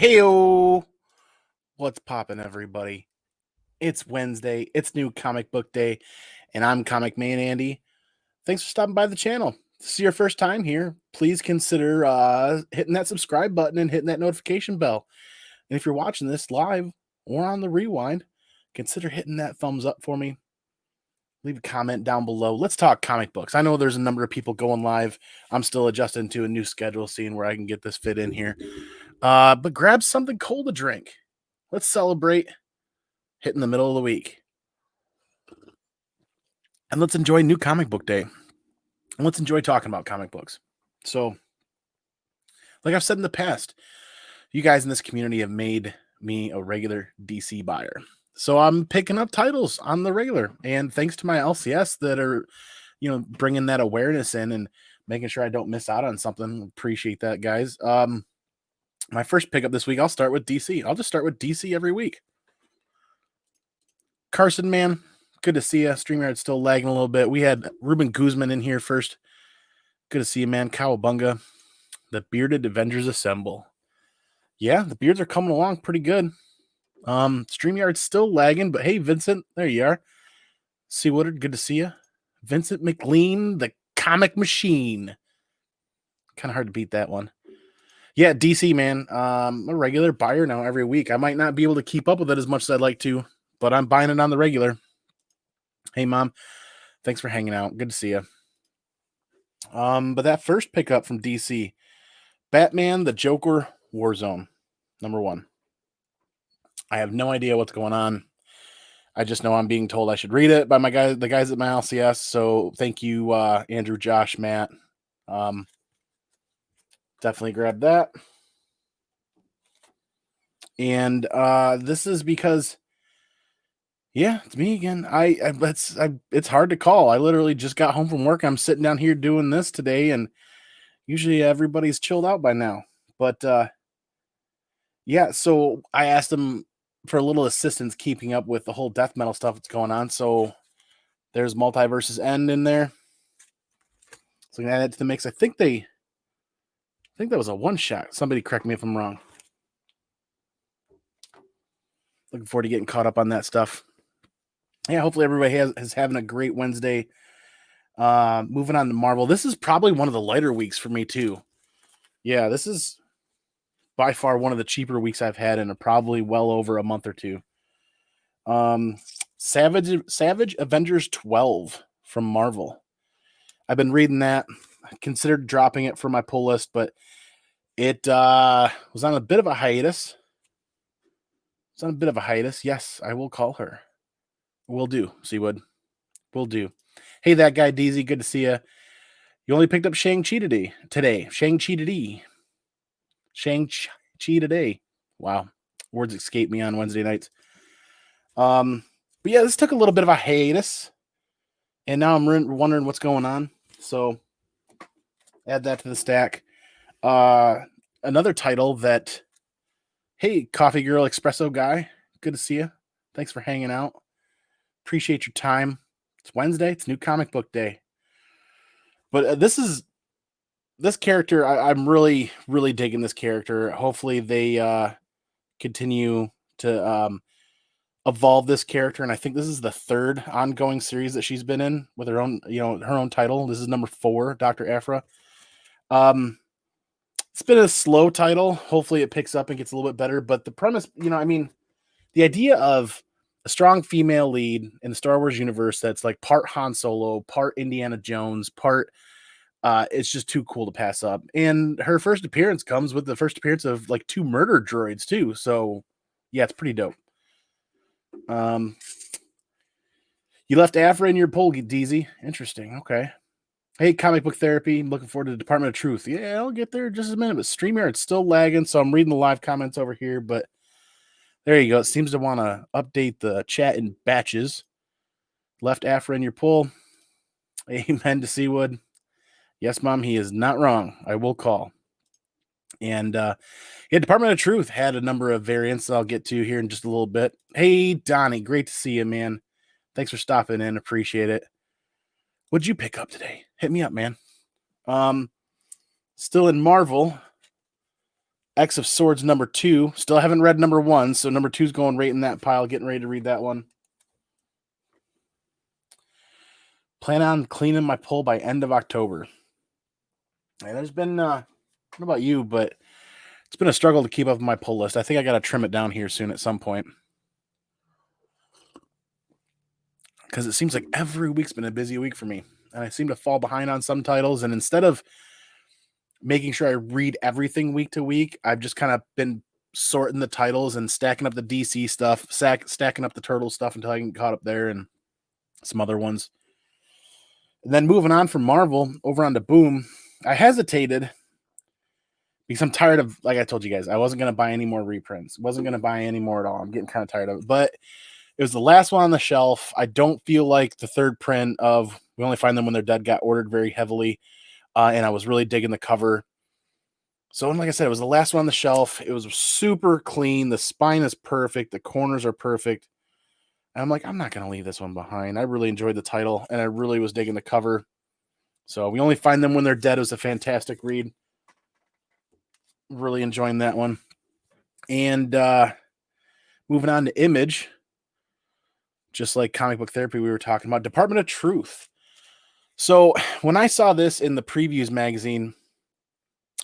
Heyo! What's poppin', everybody? It's Wednesday, it's new comic book day, and I'm Comic Man Andy. Thanks for stopping by the channel. If this is your first time here, please consider hitting that subscribe button and hitting that notification bell. And if you're watching this live or on the rewind, consider hitting that thumbs up for me. Leave a comment down below. Let's talk comic books. I know there's a number of people going live. I'm still adjusting to a new schedule, seeing where I can get this fit in here. But grab something cold to drink. Let's celebrate hitting the middle of the week. And let's enjoy New Comic Book Day. And let's enjoy talking about comic books. So, like I've said in the past, you guys in this community have made me a regular DC buyer. So I'm picking up titles on the regular. And thanks to my LCS that are, bringing that awareness in and making sure I don't miss out on something. Appreciate that, guys. My first pickup this week, I'll start with DC. I'll just start with DC every week. Carson, man, good to see you. StreamYard's still lagging a little bit. We had Ruben Guzman in here first. Good to see you, man. Cowabunga. The Bearded Avengers Assemble. Yeah, the beards are coming along pretty good. StreamYard's still lagging, but hey, Vincent, there you are. C. Woodard, good to see you. Vincent McLean, the Comic Machine. Kind of hard to beat that one. Yeah, DC, man. I'm a regular buyer now every week. I might not be able to keep up with it as much as I'd like to, but I'm buying it on the regular. Hey, Mom. Thanks for hanging out. Good to see you. But that first pickup from DC, Batman, the Joker, Warzone, #1. I have no idea what's going on. I just know I'm being told I should read it by the guys at my LCS. So thank you, Andrew, Josh, Matt. Definitely grab that. And this is because, yeah, it's me again. It's hard to call. I literally just got home from work. I'm sitting down here doing this today, and usually everybody's chilled out by now. But yeah, so I asked them for a little assistance keeping up with the whole death metal stuff that's going on. So there's Multiverses End in there. So I'm gonna add it to the mix. I think that was a one shot. Somebody correct me if I'm wrong. Looking forward to getting caught up on that stuff. Yeah, hopefully everybody is having a great Wednesday. Moving on to Marvel. This is probably one of the lighter weeks for me too. Yeah, this is by far one of the cheaper weeks I've had in probably well over a month or two. Savage Avengers 12 from Marvel. I've been reading that. I considered dropping it for my pull list, but it was on a bit of a hiatus. Yes, I will call her. Will do, Seawood. Will do. Hey, that guy, DZ, good to see you. You only picked up Shang-Chi today. Shang-Chi today. Wow. Words escape me on Wednesday nights. But yeah, this took a little bit of a hiatus. And now I'm wondering what's going on. So add that to the stack. Another title that, hey, Coffee Girl Espresso guy, good to see you. Thanks for hanging out. Appreciate your time. It's Wednesday. It's New Comic Book Day. But this character, I'm really, really digging this character. Hopefully they continue to evolve this character. And I think this is the third ongoing series that she's been in with her own, her own title. This is #4, Dr. Aphra. It's been a slow title. Hopefully it picks up and gets a little bit better. But the premise, the idea of a strong female lead in the Star Wars universe that's like part Han Solo, part Indiana Jones, part it's just too cool to pass up. And her first appearance comes with the first appearance of like 2 murder droids too. So yeah, it's pretty dope. You left Afra in your poll, DZ. Interesting. Okay. Hey, Comic Book Therapy. I'm looking forward to the Department of Truth. Yeah, I'll get there in just a minute, but StreamYard's still lagging, so I'm reading the live comments over here, but there you go. It seems to want to update the chat in batches. Left Afra in your poll. Amen to Seawood. Yes, Mom, he is not wrong. I will call. And yeah, Department of Truth had a number of variants I'll get to here in just a little bit. Hey, Donnie, great to see you, man. Thanks for stopping in. Appreciate it. What'd you pick up today? Hit me up, man. Still in Marvel. X of Swords number 2. Still haven't read number 1, so number 2 is going right in that pile. Getting ready to read that one. Plan on cleaning my pull by end of October. And there's been, I don't know about you, but it's been a struggle to keep up with my pull list. I think I got to trim it down here soon at some point. Because it seems like every week's been a busy week for me. And I seem to fall behind on some titles. And instead of making sure I read everything week to week, I've just kind of been sorting the titles and stacking up the DC stuff, stacking up the Turtle stuff until I can get caught up there and some other ones. And then moving on from Marvel over onto Boom, I hesitated because I'm tired of, like I told you guys, I wasn't going to buy any more reprints. Wasn't going to buy any more at all. I'm getting kind of tired of it. But it was the last one on the shelf. I don't feel like the third print of We Only Find Them When They're Dead got ordered very heavily. And I was really digging the cover. So, like I said, it was the last one on the shelf. It was super clean. The spine is perfect. The corners are perfect. And I'm like, I'm not going to leave this one behind. I really enjoyed the title, and I really was digging the cover. So, We Only Find Them When They're Dead was a fantastic read. Really enjoying that one. And moving on to Image, just like Comic Book Therapy we were talking about, Department of Truth. So when I saw this in the previews magazine,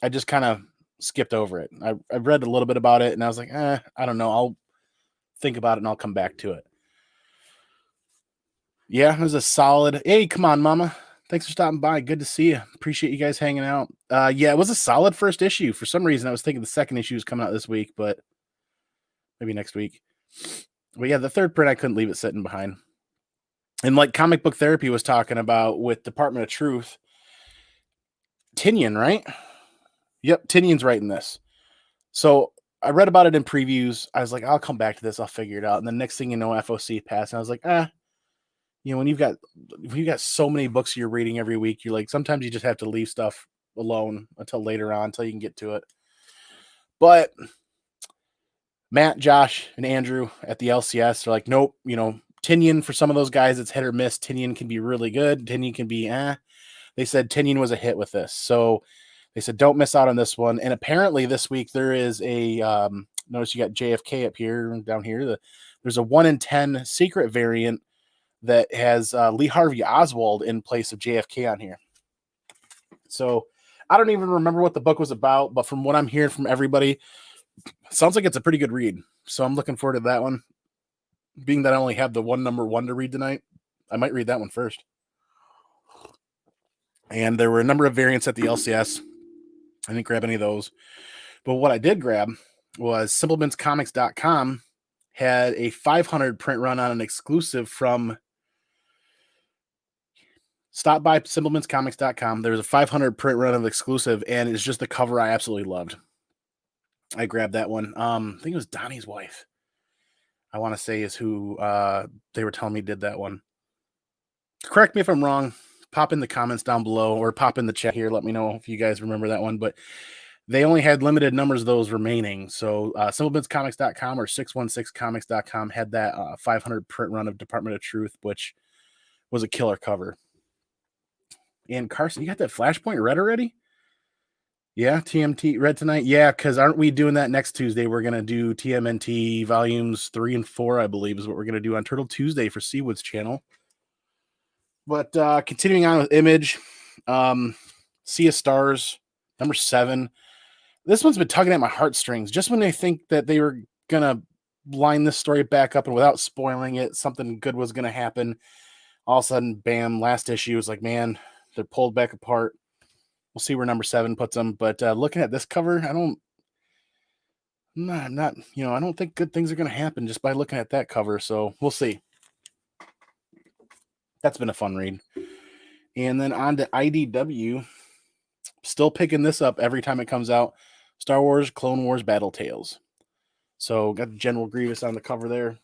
I just kind of skipped over it. I read a little bit about it, and I was like, I don't know. I'll think about it, and I'll come back to it. Yeah, it was a solid. Hey, come on, Mama. Thanks for stopping by. Good to see you. Appreciate you guys hanging out. Yeah, it was a solid first issue. For some reason, I was thinking the second issue is coming out this week, but maybe next week. But yeah, the third print, I couldn't leave it sitting behind. And like Comic Book Therapy was talking about with Department of Truth, Tinian, right? Yep, Tinian's writing this. So I read about it in previews. I was like, I'll come back to this. I'll figure it out. And the next thing you know, FOC passed. And I was like, when you've got so many books you're reading every week, you're like, sometimes you just have to leave stuff alone until later on, until you can get to it. But Matt, Josh, and Andrew at the LCS are like, nope, Tinian, for some of those guys, it's hit or miss. Tinian can be really good. Tinian can be They said Tinian was a hit with this. So they said, don't miss out on this one. And apparently this week there is a, notice you got JFK up here, down here. There's a 1 in 10 secret variant that has Lee Harvey Oswald in place of JFK on here. So I don't even remember what the book was about, but from what I'm hearing from everybody, it sounds like it's a pretty good read. So I'm looking forward to that one. Being that I only have the number 1 to read tonight, I might read that one first. And there were a number of variants at the LCS. I didn't grab any of those. But what I did grab was SimpleMan'sComics.com had a 500 print run on an exclusive from... Stop by SimpleMan'sComics.com. There's a 500 print run of exclusive, and it's just the cover I absolutely loved. I grabbed that one. I think it was Donnie's wife, I want to say, is who they were telling me did that one. Correct me if I'm wrong. Pop in the comments down below, or pop in the chat here. Let me know if you guys remember that one. But they only had limited numbers of those remaining. So SimpleMan'sComics.com or 616comics.com had that 500 print run of Department of Truth, which was a killer cover. And Carson, you got that Flashpoint read already? Yeah, TMT read tonight. Yeah, because aren't we doing that next Tuesday? We're going to do TMNT volumes 3 and 4, I believe, is what we're going to do on Turtle Tuesday for Seawood's channel. But continuing on with Image, Sea of Stars, number 7. This one's been tugging at my heartstrings. Just when they think that they were going to line this story back up and without spoiling it, something good was going to happen. All of a sudden, bam, last issue was like, man, they're pulled back apart. We'll see where number 7 puts them. But looking at this cover, I don't think good things are going to happen just by looking at that cover. So we'll see. That's been a fun read. And then on to IDW. Still picking this up every time it comes out. Star Wars, Clone Wars, Battle Tales. So got General Grievous on the cover there.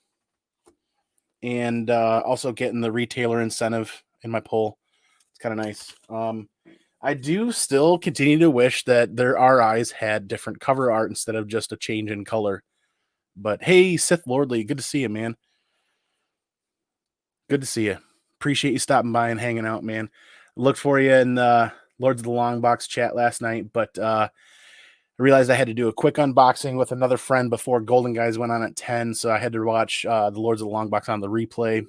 And also getting the retailer incentive in my pull. It's kind of nice. I do still continue to wish that their RIs had different cover art instead of just a change in color. But hey, Sith Lordly, good to see you, man. Good to see you. Appreciate you stopping by and hanging out, man. Looked for you in Lords of the Long Box chat last night, but I realized I had to do a quick unboxing with another friend before Golden Guys went on at 10, so I had to watch the Lords of the Long Box on the replay.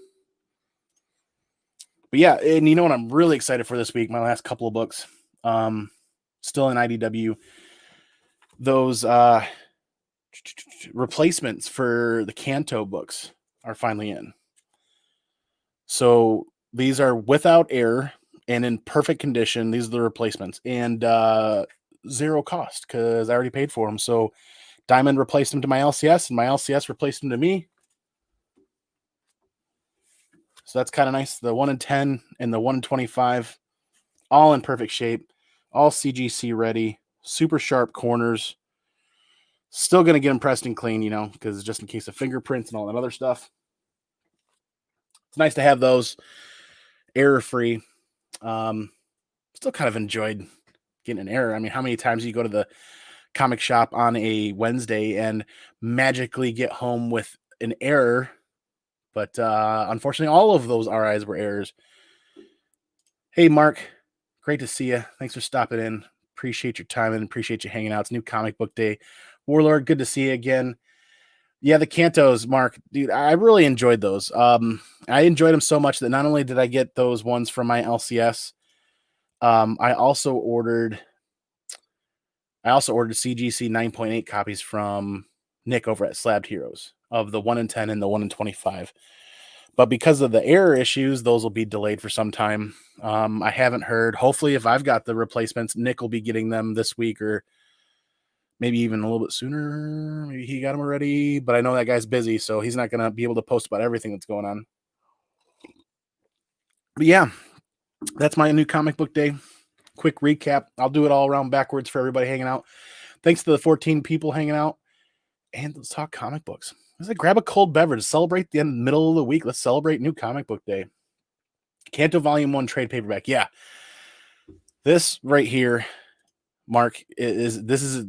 But yeah, and you know what I'm really excited for this week? My last couple of books. Still in IDW. Those replacements for the Kanto books are finally in. So these are without error and in perfect condition. These are the replacements. And zero cost because I already paid for them. So Diamond replaced them to my LCS, and my LCS replaced them to me. So that's kind of nice. The 1 in 10 and the 1 in 25, all in perfect shape, all CGC ready, super sharp corners. Still going to get them pressed and clean, you know, because just in case of fingerprints and all that other stuff. It's nice to have those error-free. Still kind of enjoyed getting an error. I mean, how many times do you go to the comic shop on a Wednesday and magically get home with an error? But unfortunately, all of those RIs were errors. Hey, Mark, great to see you. Thanks for stopping in. Appreciate your time and appreciate you hanging out. It's New Comic Book Day. Warlord, good to see you again. Yeah, the Kantos, Mark, dude, I really enjoyed those. I enjoyed them so much that not only did I get those ones from my LCS, I also ordered CGC 9.8 copies from Nick over at Slabbed Heroes of the 1 in 10 and the 1 in 25. But because of the error issues, those will be delayed for some time. I haven't heard. Hopefully, if I've got the replacements, Nick will be getting them this week or maybe even a little bit sooner. Maybe he got them already, but I know that guy's busy, so he's not going to be able to post about everything that's going on. But yeah, that's my New Comic Book Day. Quick recap. I'll do it all around backwards for everybody hanging out. Thanks to the 14 people hanging out. And let's talk comic books. Let's grab a cold beverage. Celebrate the middle of the week. Let's celebrate New Comic Book Day. Kanto Volume 1 trade paperback. Yeah. This right here, Mark, is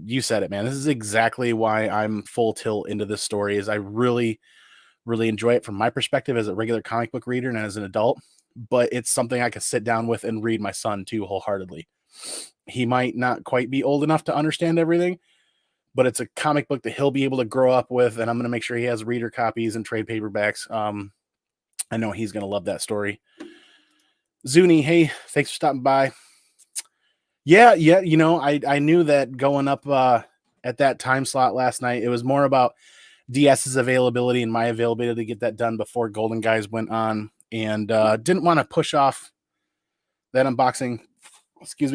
you said it, man. This is exactly why I'm full tilt into this story. Is I really, really enjoy it from my perspective as a regular comic book reader and as an adult. But it's something I could sit down with and read my son too wholeheartedly. He might not quite be old enough to understand everything, but it's a comic book that he'll be able to grow up with, and I'm going to make sure he has reader copies and trade paperbacks. I know he's going to love that story. Zuni, hey, thanks for stopping by. Yeah, you know, I knew that going up at that time slot last night, it was more about DS's availability and my availability to get that done before Golden Guys went on, and didn't want to push off that unboxing,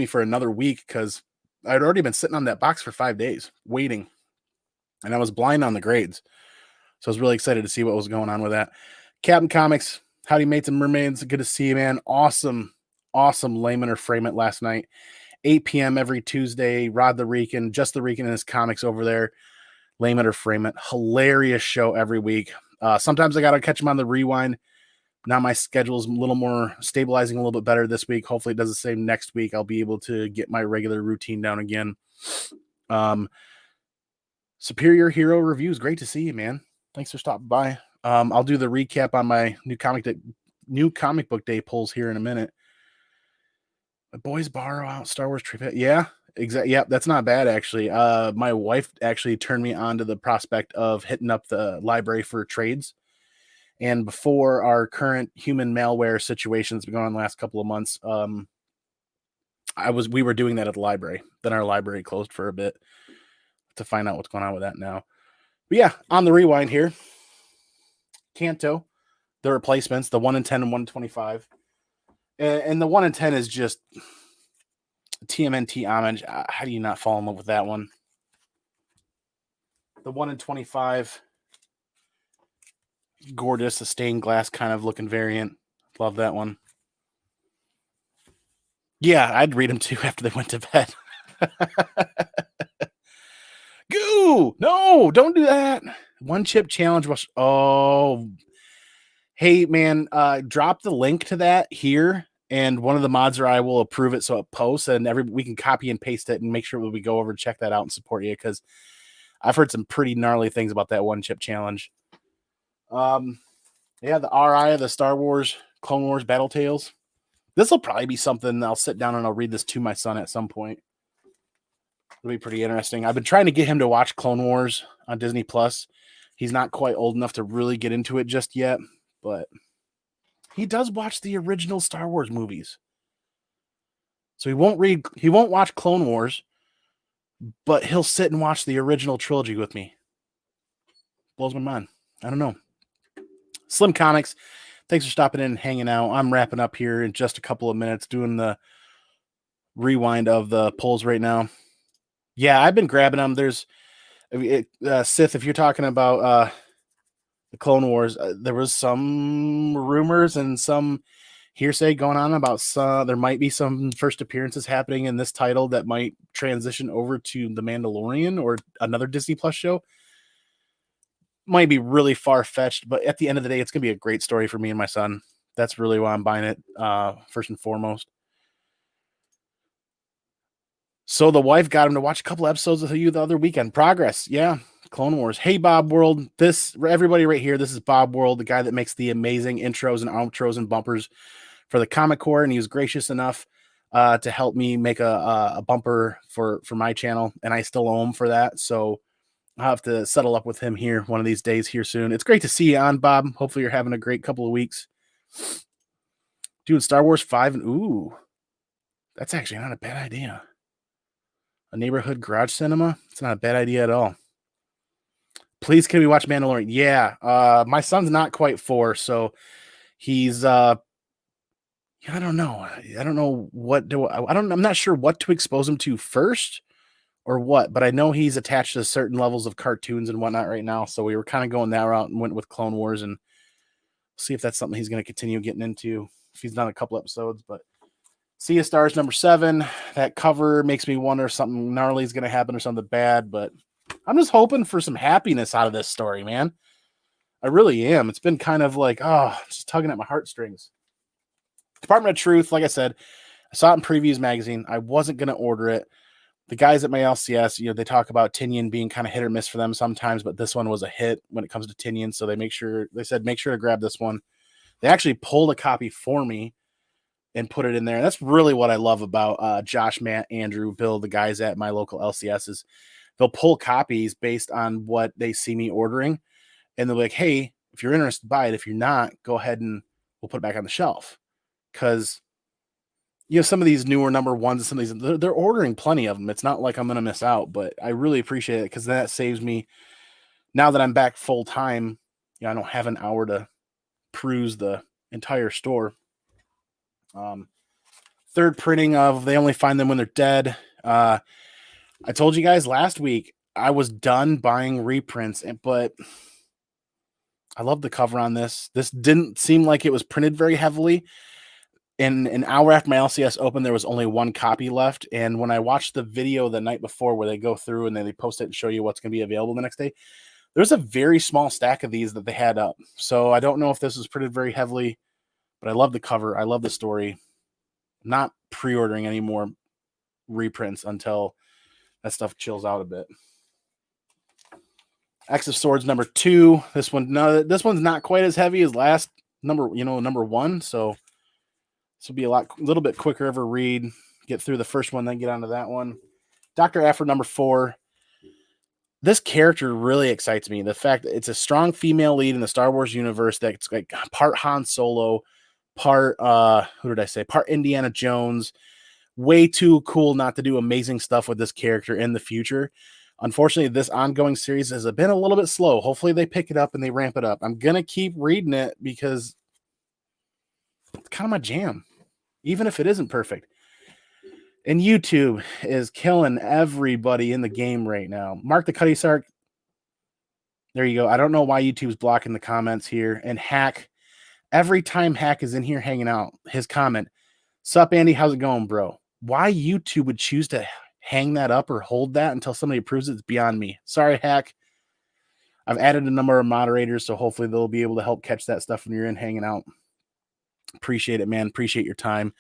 for another week because I'd already been sitting on that box for 5 days waiting, and I was blind on the grades. So I was really excited to see what was going on with that. Captain Comics, howdy mates and mermaids. Good to see you, man. Awesome layman or frame it last night. 8 p.m. every Tuesday. Rod the Rican, Just the Rican and his comics over there. Layman or frame it. Hilarious show every week. Sometimes I got to catch him on the rewind. Now my schedule is a little more stabilizing, a little bit better this week. Hopefully it does the same next week. I'll be able to get my regular routine down again. Superior Hero Reviews. Great to see you, man. Thanks for stopping by. I'll do the recap on my New Comic Book Day polls here in a minute. My boys borrow out Star Wars trivia. Yeah, exactly. Yeah, that's not bad actually. My wife actually turned me on to the prospect of hitting up the library for trades. And before our current human malware situation's been going on the last couple of months, we were doing that at the library. Then our library closed for a bit to find out what's going on with that now. But yeah, on the rewind here, Kanto, the replacements, the 1 in 10 and 1 in 25. And the 1 in 10 is just TMNT homage. How do you not fall in love with that one? The 1 in 25, gorgeous, a stained glass kind of looking variant. Love that one. Yeah, I'd read them too after they went to bed. Goo! No, don't do that. One chip challenge was. Oh, hey man, drop the link to that here, and one of the mods or I will approve it so it posts, and we can copy and paste it and make sure we go over and check that out and support you because I've heard some pretty gnarly things about that one chip challenge. Yeah, the RI of the Star Wars Clone Wars Battle Tales. This will probably be something I'll sit down and I'll read this to my son at some point. It'll be pretty interesting. I've been trying to get him to watch Clone Wars on Disney Plus. He's not quite old enough to really get into it just yet, but he does watch the original Star Wars movies. So he won't watch Clone Wars, but he'll sit and watch the original trilogy with me. Blows my mind. I don't know. Slim Comics, thanks for stopping in and hanging out. I'm wrapping up here in just a couple of minutes, doing the rewind of the polls right now. Yeah, I've been grabbing them. There's Sith, if you're talking about the Clone Wars, there was some rumors and some hearsay going on about there might be some first appearances happening in this title that might transition over to The Mandalorian or another Disney Plus show. Might be really far-fetched, but at the end of the day, it's going to be a great story for me and my son. That's really why I'm buying it, first and foremost. So the wife got him to watch a couple episodes with you the other weekend. Progress, yeah. Clone Wars. Hey, Bob World. Everybody right here, this is Bob World, the guy that makes the amazing intros and outros and bumpers for the Comic Core, and he was gracious enough to help me make a bumper for my channel, and I still owe him for that. So I'll have to settle up with him here one of these days here soon. It's great to see you on, Bob. Hopefully you're having a great couple of weeks. Doing Star Wars 5, and ooh, that's actually not a bad idea. A neighborhood garage cinema? It's not a bad idea at all. Please, can we watch Mandalorian? Yeah, my son's not quite 4, so he's I don't know. I don't know I'm not sure what to expose him to first or what, but I know he's attached to certain levels of cartoons and whatnot right now. So we were kind of going that route and went with Clone Wars, and see if that's something he's going to continue getting into if he's done a couple episodes. But Sea of Stars number 7, that cover makes me wonder if something gnarly is going to happen or something bad, but I'm just hoping for some happiness out of this story, man. I really am. It's been kind of like, just tugging at my heartstrings. Department of Truth, like I said, I saw it in Previews magazine. I wasn't going to order it. The guys at my LCS, they talk about Tinian being kind of hit or miss for them sometimes, but this one was a hit when it comes to Tinian, so they said make sure to grab this one. They actually pulled a copy for me and put it in there. And that's really what I love about Josh, Matt, Andrew, Bill, the guys at my local LCS is they'll pull copies based on what they see me ordering, and they're like, hey, if you're interested, buy it. If you're not, go ahead and we'll put it back on the shelf. Because some of these newer number ones and some of these, they're ordering plenty of them. It's not like I'm going to miss out, but I really appreciate it because that saves me. Now that I'm back full time, I don't have an hour to peruse the entire store. Third printing of They Only Find Them When They're Dead. I told you guys last week I was done buying reprints, but I love the cover on this. This didn't seem like it was printed very heavily. In an hour after my LCS opened, there was only one copy left. And when I watched the video the night before where they go through and they post it and show you what's going to be available the next day, there's a very small stack of these that they had up. So I don't know if this was printed very heavily, but I love the cover. I love the story. I'm not pre-ordering any more reprints until that stuff chills out a bit. X of Swords number 2. This one's not quite as heavy as last number 1. So this will be a little bit quicker of a read. Get through the first one, then get onto that one. Dr. Aphra number 4. This character really excites me. The fact that it's a strong female lead in the Star Wars universe that's like part Han Solo, part part Indiana Jones. Way too cool not to do amazing stuff with this character in the future. Unfortunately, this ongoing series has been a little bit slow. Hopefully they pick it up and they ramp it up. I'm going to keep reading it because it's kind of my jam, even if it isn't perfect. And YouTube is killing everybody in the game right now. Mark the Cuddy Sark. There you go. I don't know why YouTube's blocking the comments here. And Hack, every time Hack is in here hanging out, his comment, "Sup, Andy, how's it going, bro?" Why YouTube would choose to hang that up or hold that until somebody approves it's beyond me. Sorry, Hack. I've added a number of moderators, so hopefully they'll be able to help catch that stuff when you're in hanging out. Appreciate it, man. Appreciate your time.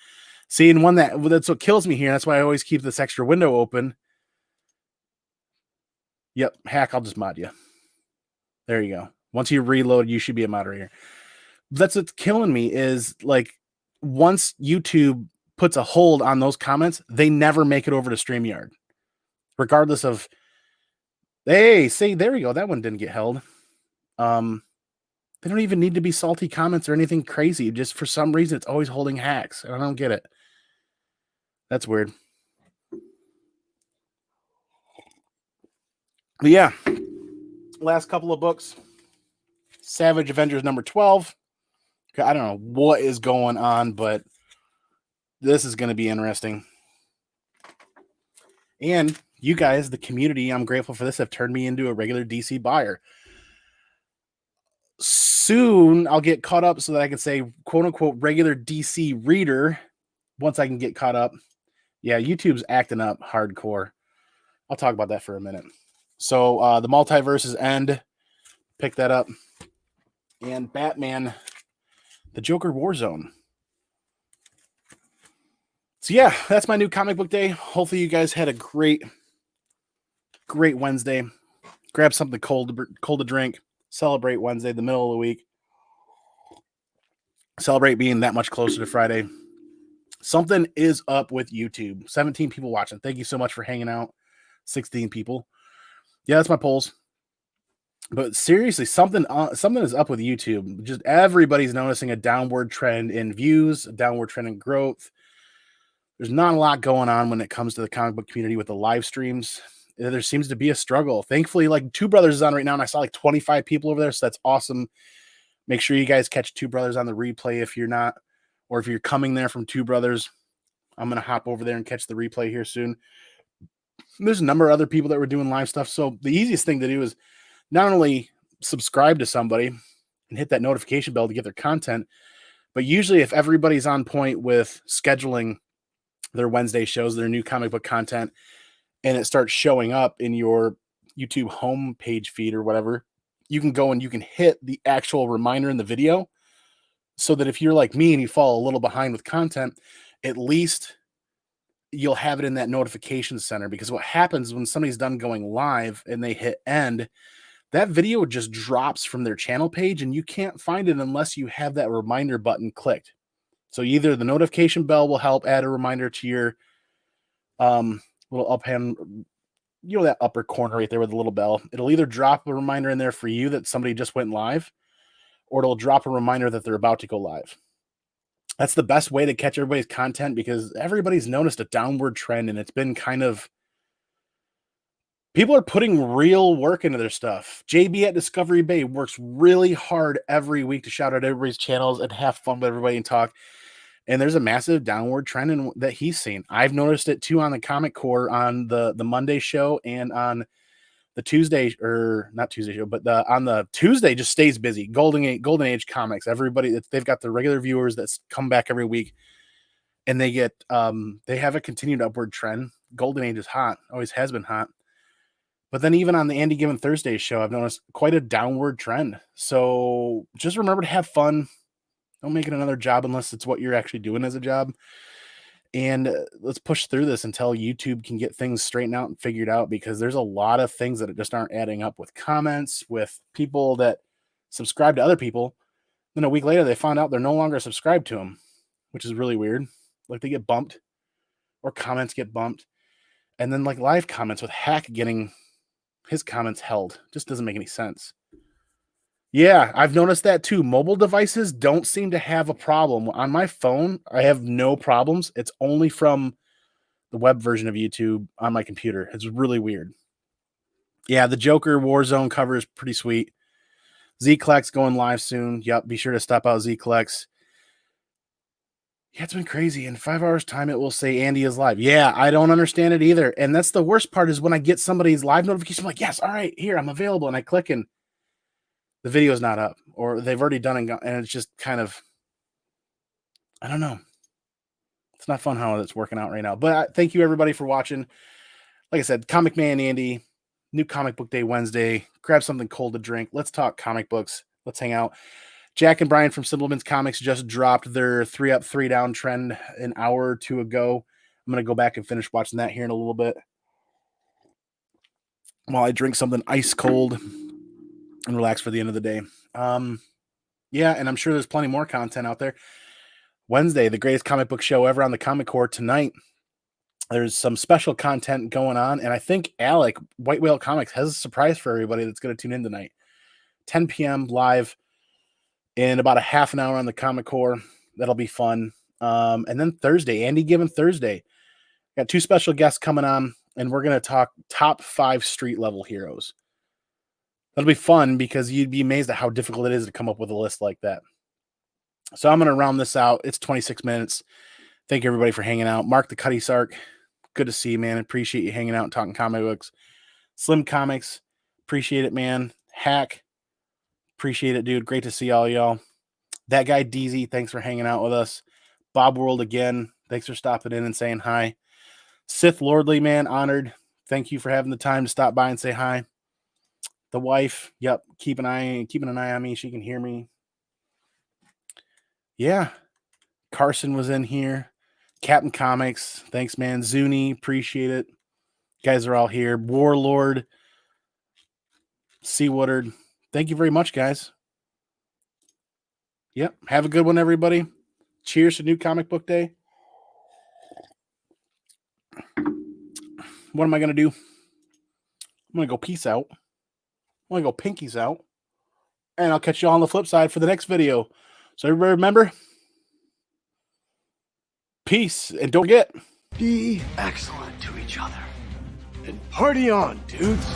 See, and that's what kills me here. That's why I always keep this extra window open. Yep, Hack, I'll just mod you. There you go. Once you reload, you should be a moderator. That's what's killing me is like once YouTube puts a hold on those comments, they never make it over to StreamYard. regardless of, hey, see, there we go. That one didn't get held. They don't even need to be salty comments or anything crazy. Just for some reason, it's always holding hacks. I don't get it. That's weird. But yeah, last couple of books. Savage Avengers number 12. I don't know what is going on, but this is going to be interesting. And you guys, the community, I'm grateful for this, have turned me into a regular DC buyer. Soon, I'll get caught up so that I can say, quote unquote, regular DC reader once I can get caught up. Yeah, YouTube's acting up hardcore. I'll talk about that for a minute. So the Multiverses End, pick that up. And Batman, the Joker Warzone. So yeah, that's my new comic book day. Hopefully you guys had a great Wednesday. Grab something cold to drink. Celebrate Wednesday, the middle of the week. Celebrate being that much closer to Friday. Something is up with YouTube. 17 people watching. Thank you so much for hanging out. 16 people. Yeah, that's my polls. But seriously, something is up with YouTube. Just everybody's noticing a downward trend in views, a downward trend in growth. There's not a lot going on when it comes to the comic book community with the live streams. There seems to be a struggle. Thankfully, like Two Brothers is on right now, and I saw like 25 people over there, so that's awesome. Make sure you guys catch Two Brothers on the replay if you're not, or if you're coming there from Two Brothers. I'm going to hop over there and catch the replay here soon. There's a number of other people that were doing live stuff, so the easiest thing to do is not only subscribe to somebody and hit that notification bell to get their content, but usually if everybody's on point with scheduling their Wednesday shows, their new comic book content, and it starts showing up in your YouTube homepage feed or whatever, you can go and you can hit the actual reminder in the video so that if you're like me and you fall a little behind with content, at least you'll have it in that notification center. Because what happens when somebody's done going live and they hit end, that video just drops from their channel page and you can't find it unless you have that reminder button clicked. So either the notification bell will help add a reminder to your little up hand, that upper corner right there with the little bell. It'll either drop a reminder in there for you that somebody just went live, or it'll drop a reminder that they're about to go live. That's the best way to catch everybody's content because everybody's noticed a downward trend and it's been kind of, people are putting real work into their stuff. JB at Discovery Bay works really hard every week to shout out everybody's channels and have fun with everybody and talk. And there's a massive downward trend in that he's seen. I've noticed it too on the Comic Core on the Monday show and on the Tuesday, or not Tuesday show, but on the Tuesday just stays busy. Golden Age Comics. Everybody, they've got the regular viewers that come back every week, and they get they have a continued upward trend. Golden Age is hot, always has been hot. But then even on the Andy Given Thursday show, I've noticed quite a downward trend. So just remember to have fun. Don't make it another job unless it's what you're actually doing as a job. And let's push through this until YouTube can get things straightened out and figured out, because there's a lot of things that just aren't adding up with comments, with people that subscribe to other people. Then a week later, they found out they're no longer subscribed to them, which is really weird. Like they get bumped or comments get bumped. And then like live comments with Hack getting his comments held. Just doesn't make any sense. Yeah, I've noticed that too. Mobile devices don't seem to have a problem. On my phone, I have no problems. It's only from the web version of YouTube on my computer. It's really weird. Yeah, the Joker Warzone cover is pretty sweet. Z-Collect's going live soon. Yep, be sure to stop out Z-Collect's. Yeah, it's been crazy. In 5 hours' time, it will say Andy is live. Yeah, I don't understand it either. And that's the worst part is when I get somebody's live notification, I'm like, yes, all right, here, I'm available. And I click and the video is not up, or they've already done it, and it's just kind of, I don't know. It's not fun how it's working out right now. But thank you, everybody, for watching. Like I said, Comic Man Andy, new comic book day Wednesday. Grab something cold to drink. Let's talk comic books. Let's hang out. Jack and Brian from Simpleman's Comics just dropped their 3 up, 3 down trend an hour or two ago. I'm going to go back and finish watching that here in a little bit while I drink something ice cold and relax for the end of the day. Yeah, and I'm sure there's plenty more content out there. Wednesday, the greatest comic book show ever on the Comic Core tonight. There's some special content going on, and I think Alec, White Whale Comics, has a surprise for everybody that's going to tune in tonight. 10 p.m. live in about a half an hour on the Comic Core. That'll be fun. And then Thursday, Andy Given Thursday. Got 2 special guests coming on, and we're going to talk top 5 street level heroes. That'll be fun because you'd be amazed at how difficult it is to come up with a list like that. So I'm going to round this out. It's 26 minutes. Thank you, everybody, for hanging out. Mark the Cuddy Sark, good to see you, man. Appreciate you hanging out and talking comic books. Slim Comics, appreciate it, man. Hack, appreciate it, dude. Great to see all y'all. That guy, DZ, thanks for hanging out with us. Bob World again, thanks for stopping in and saying hi. Sith Lordly, man, honored. Thank you for having the time to stop by and say hi. The wife, yep, keeping an eye on me. She can hear me. Yeah. Carson was in here. Captain Comics, thanks, man. Zuni, appreciate it. You guys are all here. Warlord, Sea Woodard, thank you very much, guys. Yep, have a good one, everybody. Cheers to New Comic Book Day. What am I going to do? I'm going to go peace out. I'm going to go pinkies out. And I'll catch you all on the flip side for the next video. So everybody remember, peace. And don't forget, be excellent to each other. And party on, dudes.